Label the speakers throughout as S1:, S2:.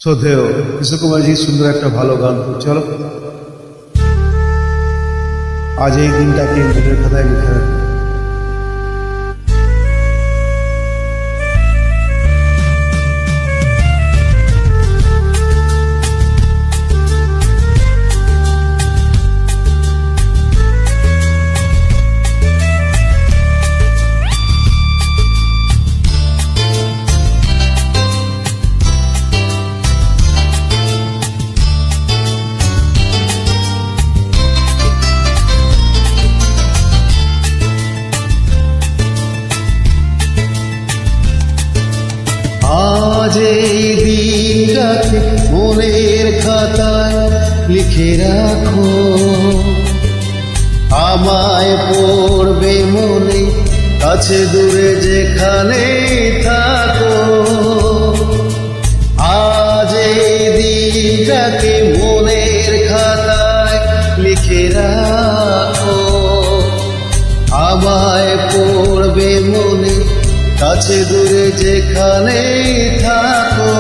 S1: শ্রদ্ধেয় কিশোর কুমারজি সুন্দর একটা ভালো গান। চলো আজ এই দিনটাকে মনের খাতায় লিখে রাখি। আজ এই দিনটাকে মনের খাতায় লিখে রাখো, আমায় পড়বে মনে কাছে দূরে যেখানে থাকো। আজ এই দিনটাকে মনের খাতায় লিখে রাখো, আমায় পড়বে মনে কাছে দূরে যেখানে থাকো।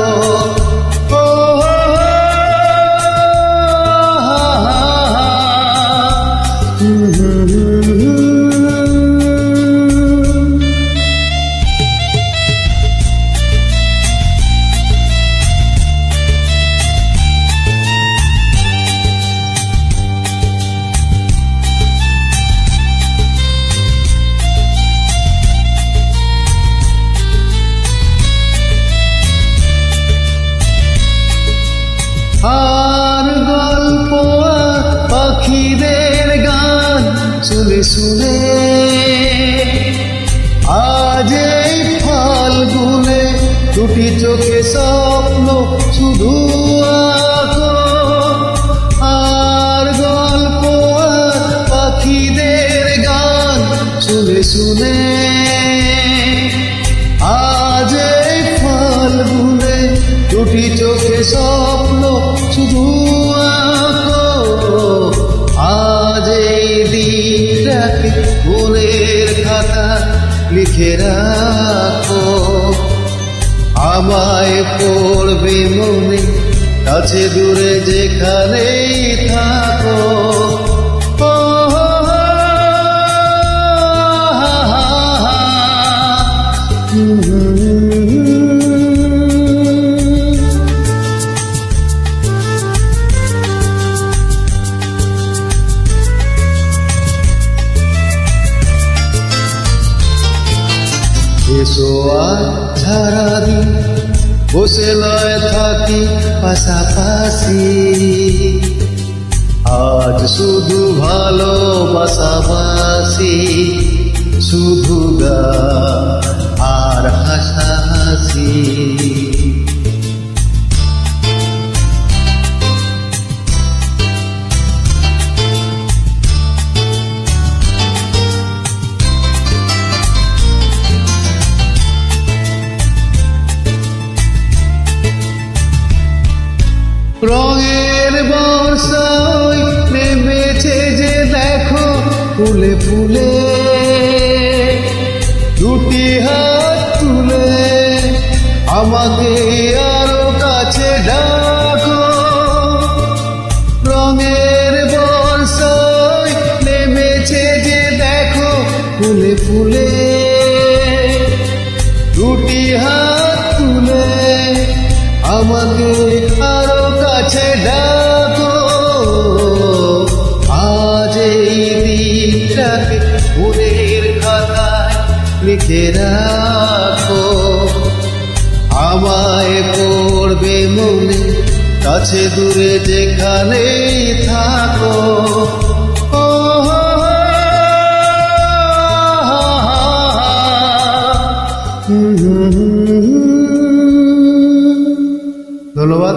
S1: আর গল্প পাখিদের গান শুনে শুনে আজ এই ফাল্গুনে দুটি চোখে স্বপ্ন শুধু আঁকো। আর গল্প পাখিদের গান শুনে শুনে আজ এই ফাল্গুনে দুটি চোখে স্বপ্ন শুধু আঁকো। আজ এই দিনটাকে মনের খাতা লিখে রাখো, আমায় পড়বে মনে কাছে দূরে যেখানেই থাকো। এসো আজ সারাদিন বসে লয় থাকি পাশাপাশি, আজ শুধু ভালোবাসাবাসি, শুধু গান আর হাসাহাসি। রঙের বর্ষায় নেমেছে যে দেখো ফুলে ফুলে, দুটি হাত তুলে আমাকে আরো কাছে ডাকো। রঙের বর্ষায় নেমেছে যে দেখো ফুলে ফুলে, দুটি হাত তুলে আমাকে আরো কাছে ডাকো। আজ এই দিনটাকে মনের খাতায় লিখে রাখো, আমায় পড়বে মনে কাছে দূরে যেখানেই থাকো। ধন্যবাদ।